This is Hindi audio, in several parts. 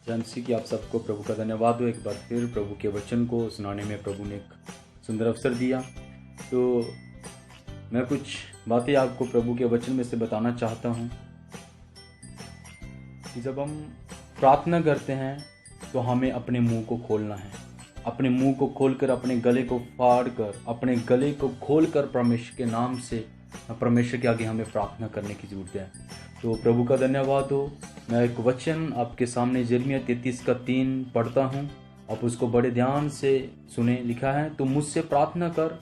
जानसी की आप सबको प्रभु का धन्यवाद हो। एक बार फिर प्रभु के वचन को सुनाने में प्रभु ने एक सुंदर अवसर दिया। तो मैं कुछ बातें आपको प्रभु के वचन में से बताना चाहता हूँ कि जब हम प्रार्थना करते हैं तो हमें अपने मुंह को खोलना है। अपने मुंह को खोलकर, अपने गले को फाड़ कर, अपने गले को खोलकर परमेश्वर के नाम से, परमेश्वर के आगे हमें प्रार्थना करने की जरूरत है। तो प्रभु का धन्यवाद हो। मैं एक वचन आपके सामने यिर्मयाह 33:3 पढ़ता हूँ, आप उसको बड़े ध्यान से सुने। लिखा है, तो मुझसे प्रार्थना कर,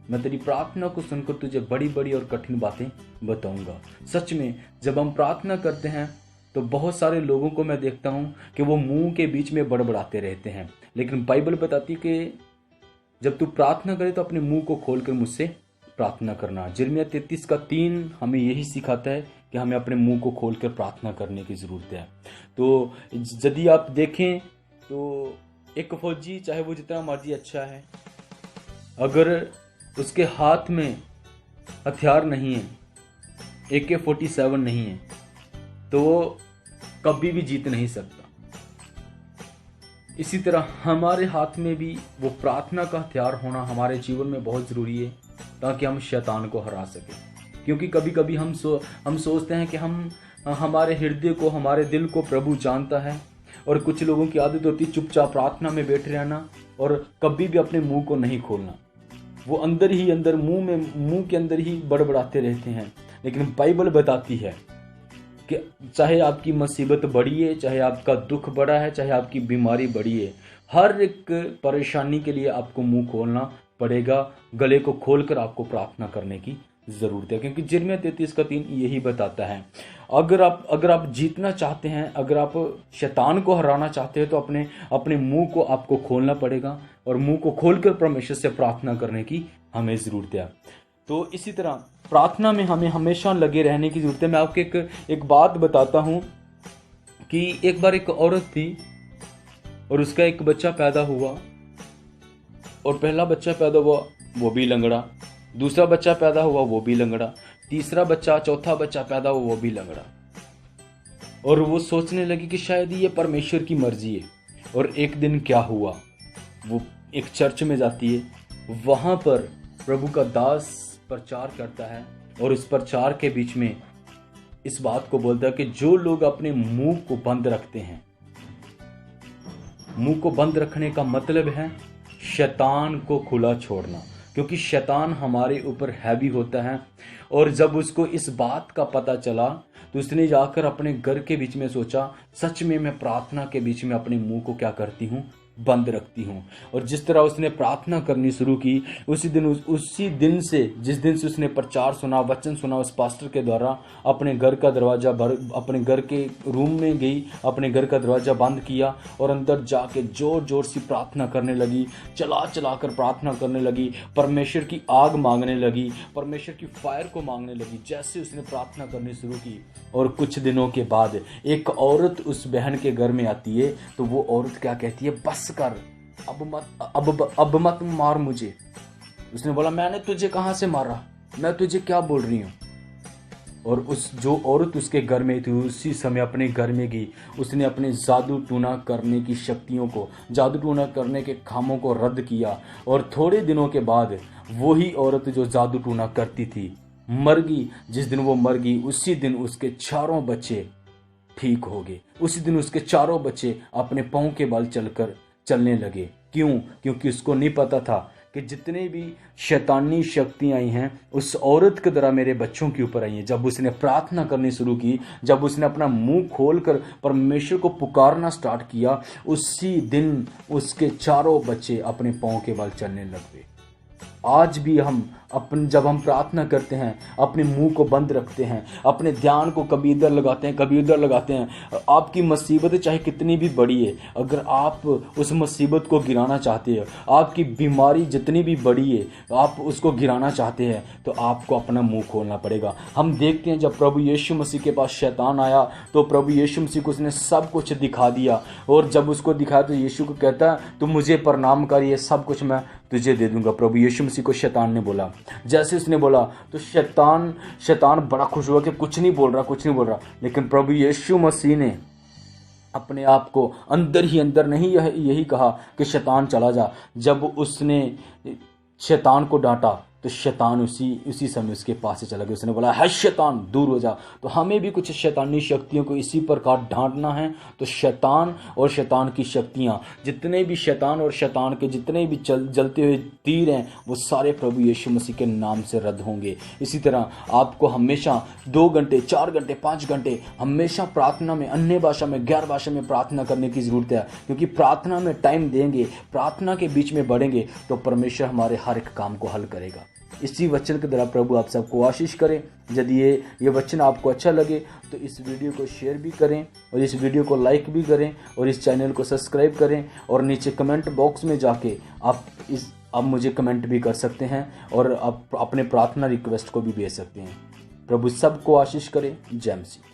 मैं तेरी प्रार्थना को सुनकर तुझे बड़ी बड़ी और कठिन बातें बताऊंगा। सच में जब हम प्रार्थना करते हैं तो बहुत सारे लोगों को मैं देखता हूँ कि वो मुंह के बीच में बड़बड़ाते रहते हैं, लेकिन बाइबल बताती कि जब तू प्रार्थना करे तो अपने मुंह को खोलकर मुझसे प्रार्थना करना। यिर्मयाह 33:3 हमें यही सिखाता है कि हमें अपने मुंह को खोलकर प्रार्थना करने की ज़रूरत है। तो यदि आप देखें तो एक फौजी, चाहे वो जितना मर्जी अच्छा है, अगर उसके हाथ में हथियार नहीं है, AK-47 नहीं है, तो वो कभी भी जीत नहीं सकता। इसी तरह हमारे हाथ में भी वो प्रार्थना का हथियार होना हमारे जीवन में बहुत ज़रूरी है, ताकि हम शैतान को हरा सकें। क्योंकि कभी कभी हम सोचते हैं कि हमारे हृदय को, हमारे दिल को प्रभु जानता है, और कुछ लोगों की आदत होती है चुपचाप प्रार्थना में बैठे रहना और कभी भी अपने मुंह को नहीं खोलना। वो अंदर ही अंदर मुंह के अंदर ही बड़बड़ाते रहते हैं। लेकिन बाइबल बताती है कि चाहे आपकी मुसीबत बड़ी है, चाहे आपका दुख बड़ा है, चाहे आपकी बीमारी बड़ी है, हर एक परेशानी के लिए आपको मुंह खोलना पड़ेगा। गले को खोलकर आपको प्रार्थना करने की जरूरत है, क्योंकि यिर्मयाह 33:3 यही बताता है। अगर आप जीतना चाहते हैं, अगर आप शैतान को हराना चाहते हैं, तो अपने मुंह को आपको खोलना पड़ेगा, और मुंह को खोलकर परमेश्वर से प्रार्थना करने की हमें जरूरत है। तो इसी तरह प्रार्थना में हमें हमेशा लगे रहने की जरूरत है। मैं आपको एक बात बताता हूं कि एक बार एक औरत थी और उसका एक बच्चा पैदा हुआ, और पहला बच्चा पैदा हुआ वो भी लंगड़ा, दूसरा बच्चा पैदा हुआ वो भी लंगड़ा, तीसरा बच्चा, चौथा बच्चा पैदा हुआ वो भी लंगड़ा। और वो सोचने लगी कि शायद ये परमेश्वर की मर्जी है। और एक दिन क्या हुआ, वो एक चर्च में जाती है, वहां पर प्रभु का दास प्रचार करता है, और उस प्रचार के बीच में इस बात को बोलता है कि जो लोग अपने मुंह को बंद रखते हैं, मुंह को बंद रखने का मतलब है शैतान को खुला छोड़ना, क्योंकि शैतान हमारे ऊपर हैवी होता है। और जब उसको इस बात का पता चला तो उसने जाकर अपने घर के बीच में सोचा, सच में मैं प्रार्थना के बीच में अपने मुंह को क्या करती हूँ, बंद रखती हूँ। और जिस तरह उसने प्रार्थना करनी शुरू की, उसी दिन से, जिस दिन से उसने प्रचार सुना, वचन सुना उस पास्टर के द्वारा, अपने घर का दरवाजा अपने घर के रूम में गई, अपने घर का दरवाजा बंद किया और अंदर जाके जोर जोर से प्रार्थना करने लगी, चला चला कर प्रार्थना करने लगी, परमेश्वर की आग मांगने लगी, परमेश्वर की फायर को मांगने लगी। जैसे उसने प्रार्थना करनी शुरू की, और कुछ दिनों के बाद एक औरत उस बहन के घर में आती है, तो वो औरत क्या कहती है, बस कर, अब मत मार मुझे। उसने बोला, मैंने तुझे कहां से मारा, मैं तुझे क्या बोल रही हूं। और उस जो औरत उसके घर में थी, उसी समय अपने घर में गई, उसने अपने जादू टूना करने की शक्तियों को, जादू टूना करने के कामों को रद्द किया। और थोड़े दिनों के बाद वही औरत जो जादू टूना करती थी मर गई। जिस दिन वो मर गई, उसी दिन उसके चारों बच्चे ठीक हो गए। उसी दिन उसके चारों बच्चे अपने पांव के बल चलने लगे। क्यों? क्योंकि उसको नहीं पता था कि जितने भी शैतानी शक्तियां आई हैं, उस औरत के द्वारा मेरे बच्चों के ऊपर आई हैं। जब उसने प्रार्थना करनी शुरू की, जब उसने अपना मुंह खोलकर परमेश्वर को पुकारना स्टार्ट किया, उसी दिन उसके चारों बच्चे अपने पांव के बल चलने लग गए। आज भी हम जब हम प्रार्थना करते हैं अपने मुंह को बंद रखते हैं, अपने ध्यान को कभी इधर लगाते हैं कभी उधर लगाते हैं। आपकी मुसीबत चाहे कितनी भी बड़ी है, अगर आप उस मुसीबत को गिराना चाहते हो, आपकी बीमारी जितनी भी बड़ी है आप उसको गिराना चाहते हैं, तो आपको अपना मुंह खोलना पड़ेगा। हम देखते हैं जब प्रभु यीशु मसीह के पास शैतान आया तो प्रभु यीशु मसीह को उसने सब कुछ दिखा दिया, और जब उसको दिखाया तो यीशु को कहता है तू मुझे प्रणाम कर, ये सब कुछ मैं तुझे दे दूंगा। प्रभु यीशु मसीह को शैतान ने बोला, जैसे उसने बोला तो शैतान बड़ा खुश हुआ कि कुछ नहीं बोल रहा। लेकिन प्रभु यीशु मसीह ने अपने आप को अंदर ही अंदर नहीं यही कहा कि शैतान चला जा। जब उसने शैतान को डांटा तो शैतान उसी समय उसके पास से चला गया। उसने बोला है शैतान दूर हो जा। तो हमें भी कुछ शैतानी शक्तियों को इसी प्रकार डांटना है। तो शैतान और शैतान की शक्तियां, जितने भी शैतान और शैतान के जितने भी जलते हुए तीर हैं, वो सारे प्रभु यीशु मसीह के नाम से रद्द होंगे। इसी तरह आपको हमेशा 2 घंटे 4 घंटे 5 घंटे हमेशा प्रार्थना में, अन्य भाषा में, गैर भाषा में प्रार्थना करने की ज़रूरत है। क्योंकि प्रार्थना में टाइम देंगे, प्रार्थना के बीच में बढ़ेंगे तो परमेश्वर हमारे हर एक काम को हल करेगा। इसी वचन के द्वारा प्रभु आप सबको आशीष करें। यदि ये वचन आपको अच्छा लगे तो इस वीडियो को शेयर भी करें, और इस वीडियो को लाइक भी करें, और इस चैनल को सब्सक्राइब करें, और नीचे कमेंट बॉक्स में जाके आप मुझे कमेंट भी कर सकते हैं, और आप अपने प्रार्थना रिक्वेस्ट को भी भेज सकते हैं। प्रभु सबको आशीष करें। जय मसीह।